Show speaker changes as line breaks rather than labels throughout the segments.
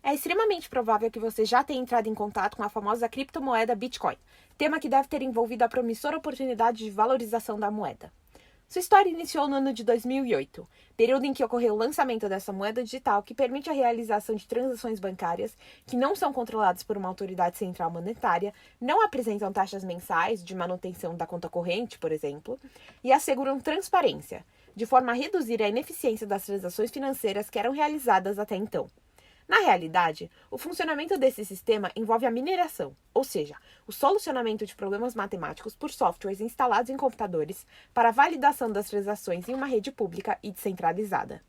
É extremamente provável que você já tenha entrado em contato com a famosa criptomoeda Bitcoin, tema que deve ter envolvido a promissora oportunidade de valorização da moeda. Sua história iniciou no ano de 2008, período em que ocorreu o lançamento dessa moeda digital que permite a realização de transações bancárias que não são controladas por uma autoridade central monetária, não apresentam taxas mensais de manutenção da conta corrente, por exemplo, e asseguram transparência, de forma a reduzir a ineficiência das transações financeiras que eram realizadas até então. Na realidade, o funcionamento desse sistema envolve a mineração, ou seja, o solucionamento de problemas matemáticos por softwares instalados em computadores para a validação das transações em uma rede pública e descentralizada.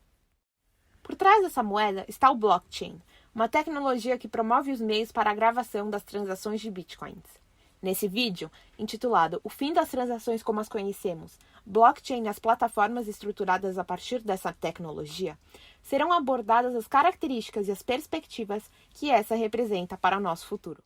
Por trás dessa moeda está o blockchain, uma tecnologia que promove os meios para a gravação das transações de bitcoins. Nesse vídeo, intitulado O fim das transações como as conhecemos, blockchain e as plataformas estruturadas a partir dessa tecnologia, serão abordadas as características e as perspectivas que essa representa para o nosso futuro.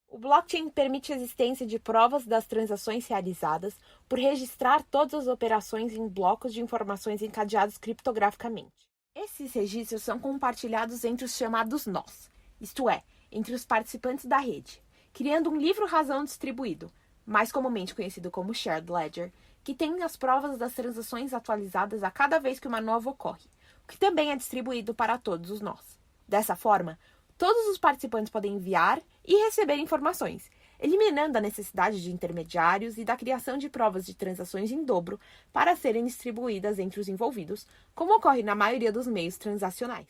O blockchain permite a existência de provas das transações realizadas por registrar todas as operações em blocos de informações encadeados criptograficamente. Esses registros são compartilhados entre os chamados nós, isto é, entre os participantes da rede, criando um livro-razão distribuído, mais comumente conhecido como Shared Ledger, que tem as provas das transações atualizadas a cada vez que uma nova ocorre, o que também é distribuído para todos os nós. Dessa forma, todos os participantes podem enviar e receber informações, eliminando a necessidade de intermediários e da criação de provas de transações em dobro para serem distribuídas entre os envolvidos, como ocorre na maioria dos meios transacionais.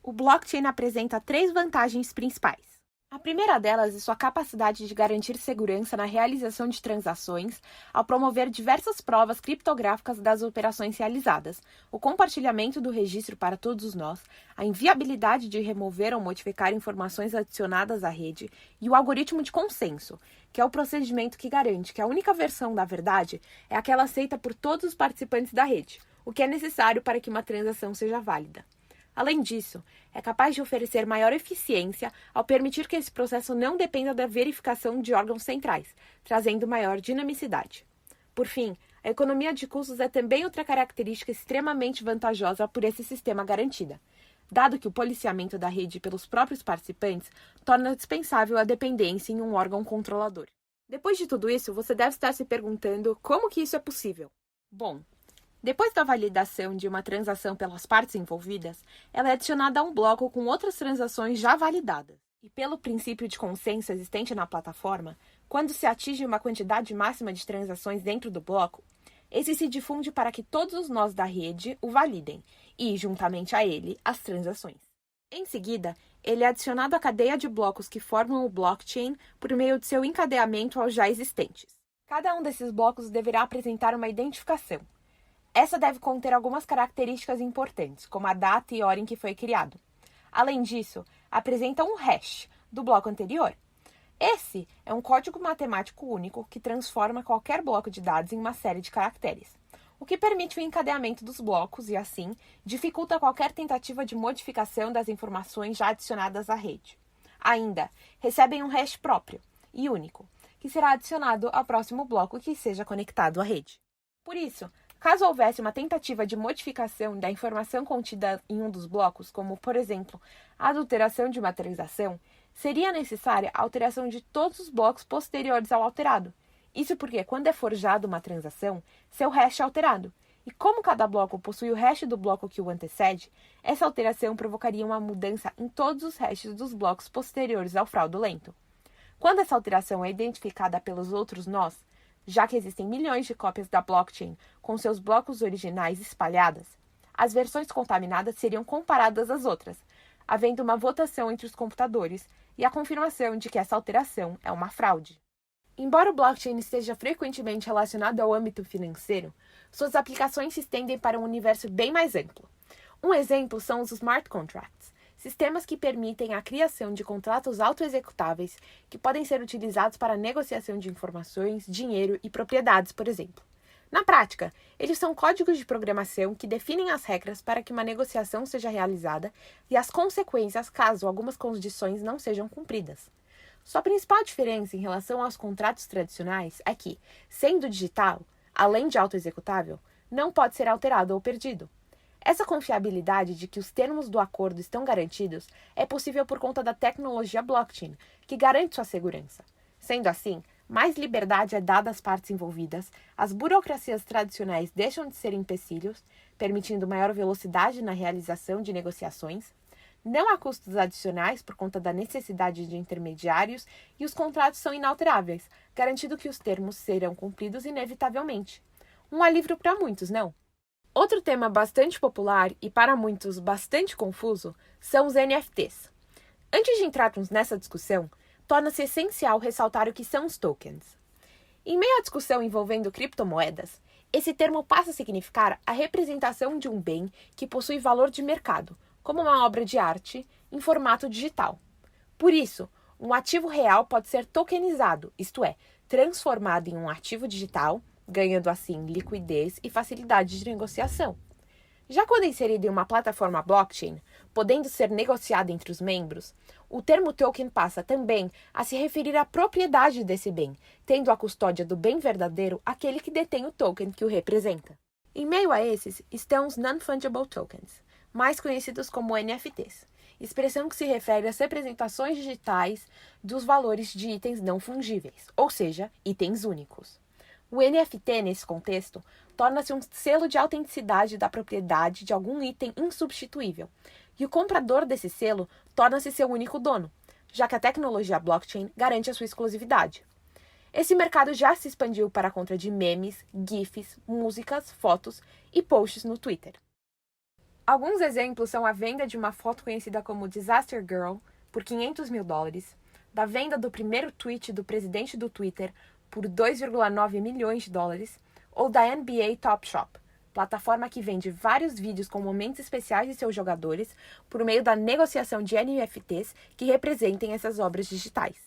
O blockchain apresenta 3 vantagens principais. A primeira delas é sua capacidade de garantir segurança na realização de transações ao promover diversas provas criptográficas das operações realizadas, o compartilhamento do registro para todos nós, a inviabilidade de remover ou modificar informações adicionadas à rede e o algoritmo de consenso, que é o procedimento que garante que a única versão da verdade é aquela aceita por todos os participantes da rede, o que é necessário para que uma transação seja válida. Além disso, é capaz de oferecer maior eficiência ao permitir que esse processo não dependa da verificação de órgãos centrais, trazendo maior dinamicidade. Por fim, a economia de custos é também outra característica extremamente vantajosa por esse sistema garantida, dado que o policiamento da rede pelos próprios participantes torna dispensável a dependência em um órgão controlador. Depois de tudo isso, você deve estar se perguntando como que isso é possível. Bom, depois da validação de uma transação pelas partes envolvidas, ela é adicionada a um bloco com outras transações já validadas. E pelo princípio de consenso existente na plataforma, quando se atinge uma quantidade máxima de transações dentro do bloco, esse se difunde para que todos os nós da rede o validem e, juntamente a ele, as transações. Em seguida, ele é adicionado à cadeia de blocos que formam o blockchain por meio de seu encadeamento aos já existentes. Cada um desses blocos deverá apresentar uma identificação. Essa deve conter algumas características importantes, como a data e hora em que foi criado. Além disso, apresenta um hash do bloco anterior. Esse é um código matemático único que transforma qualquer bloco de dados em uma série de caracteres, o que permite o encadeamento dos blocos e, assim, dificulta qualquer tentativa de modificação das informações já adicionadas à rede. Ainda, recebem um hash próprio e único, que será adicionado ao próximo bloco que seja conectado à rede. Por isso, caso houvesse uma tentativa de modificação da informação contida em um dos blocos, como, por exemplo, a adulteração de uma transação, seria necessária a alteração de todos os blocos posteriores ao alterado. Isso porque, quando é forjada uma transação, seu hash é alterado. E como cada bloco possui o hash do bloco que o antecede, essa alteração provocaria uma mudança em todos os hashes dos blocos posteriores ao fraudulento. Quando essa alteração é identificada pelos outros nós, já que existem milhões de cópias da blockchain com seus blocos originais espalhadas, as versões contaminadas seriam comparadas às outras, havendo uma votação entre os computadores e a confirmação de que essa alteração é uma fraude. Embora o blockchain esteja frequentemente relacionado ao âmbito financeiro, suas aplicações se estendem para um universo bem mais amplo. Um exemplo são os smart contracts, sistemas que permitem a criação de contratos autoexecutáveis que podem ser utilizados para a negociação de informações, dinheiro e propriedades, por exemplo. Na prática, eles são códigos de programação que definem as regras para que uma negociação seja realizada e as consequências caso algumas condições não sejam cumpridas. Sua principal diferença em relação aos contratos tradicionais é que, sendo digital, além de autoexecutável, não pode ser alterado ou perdido. Essa confiabilidade de que os termos do acordo estão garantidos é possível por conta da tecnologia blockchain, que garante sua segurança. Sendo assim, mais liberdade é dada às partes envolvidas, as burocracias tradicionais deixam de ser empecilhos, permitindo maior velocidade na realização de negociações, não há custos adicionais por conta da necessidade de intermediários e os contratos são inalteráveis, garantindo que os termos serão cumpridos inevitavelmente. Um alívio para muitos, não? Outro tema bastante popular e para muitos bastante confuso são os NFTs. Antes de entrarmos nessa discussão, torna-se essencial ressaltar o que são os tokens. Em meio à discussão envolvendo criptomoedas, esse termo passa a significar a representação de um bem que possui valor de mercado, como uma obra de arte, em formato digital. Por isso, um ativo real pode ser tokenizado, isto é, transformado em um ativo digital, ganhando assim liquidez e facilidade de negociação. Já quando inserido em uma plataforma blockchain, podendo ser negociado entre os membros, o termo token passa também a se referir à propriedade desse bem, tendo a custódia do bem verdadeiro aquele que detém o token que o representa. Em meio a esses estão os Non-Fungible Tokens, mais conhecidos como NFTs, expressão que se refere às representações digitais dos valores de itens não fungíveis, ou seja, itens únicos. O NFT, nesse contexto, torna-se um selo de autenticidade da propriedade de algum item insubstituível, e o comprador desse selo torna-se seu único dono, já que a tecnologia blockchain garante a sua exclusividade. Esse mercado já se expandiu para a compra de memes, GIFs, músicas, fotos e posts no Twitter. Alguns exemplos são a venda de uma foto conhecida como Disaster Girl por $500 mil, da venda do primeiro tweet do presidente do Twitter por $2,9 milhões, ou da NBA Top Shop, plataforma que vende vários vídeos com momentos especiais de seus jogadores por meio da negociação de NFTs que representem essas obras digitais.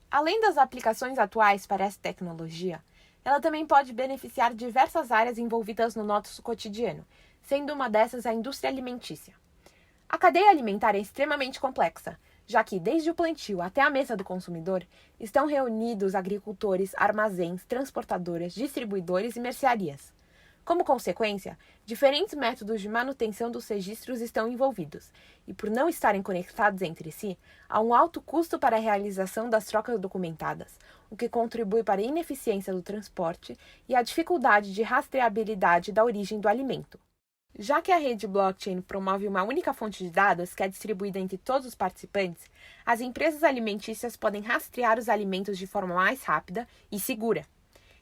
Além das aplicações atuais para essa tecnologia, ela também pode beneficiar diversas áreas envolvidas no nosso cotidiano, sendo uma dessas a indústria alimentícia. A cadeia alimentar é extremamente complexa, já que, desde o plantio até a mesa do consumidor, estão reunidos agricultores, armazéns, transportadoras, distribuidores e mercearias. Como consequência, diferentes métodos de manutenção dos registros estão envolvidos, e por não estarem conectados entre si, há um alto custo para a realização das trocas documentadas, o que contribui para a ineficiência do transporte e a dificuldade de rastreabilidade da origem do alimento. Já que a rede blockchain promove uma única fonte de dados que é distribuída entre todos os participantes, as empresas alimentícias podem rastrear os alimentos de forma mais rápida e segura.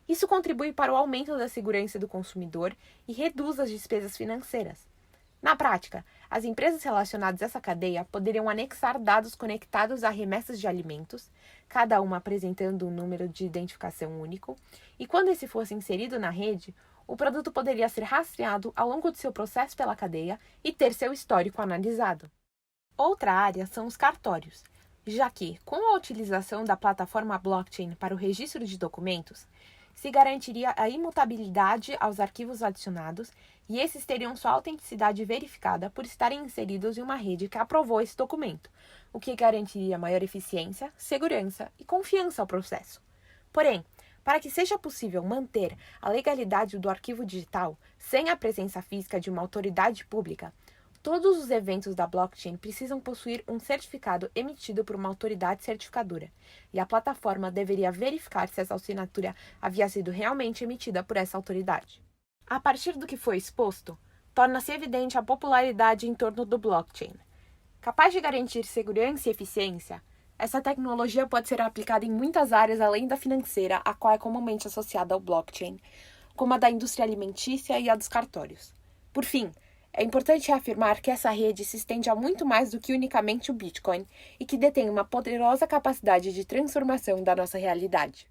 Isso contribui para o aumento da segurança do consumidor e reduz as despesas financeiras. Na prática, as empresas relacionadas a essa cadeia poderiam anexar dados conectados a remessas de alimentos, cada uma apresentando um número de identificação único, e quando esse fosse inserido na rede, o produto poderia ser rastreado ao longo de seu processo pela cadeia e ter seu histórico analisado. Outra área são os cartórios, já que, com a utilização da plataforma blockchain para o registro de documentos, se garantiria a imutabilidade aos arquivos adicionados e esses teriam sua autenticidade verificada por estarem inseridos em uma rede que aprovou esse documento, o que garantiria maior eficiência, segurança e confiança ao processo. Porém, para que seja possível manter a legalidade do arquivo digital sem a presença física de uma autoridade pública, todos os eventos da blockchain precisam possuir um certificado emitido por uma autoridade certificadora, e a plataforma deveria verificar se essa assinatura havia sido realmente emitida por essa autoridade. A partir do que foi exposto, torna-se evidente a popularidade em torno do blockchain. Capaz de garantir segurança e eficiência, essa tecnologia pode ser aplicada em muitas áreas além da financeira, a qual é comumente associada ao blockchain, como a da indústria alimentícia e a dos cartórios. Por fim, é importante reafirmar que essa rede se estende a muito mais do que unicamente o Bitcoin e que detém uma poderosa capacidade de transformação da nossa realidade.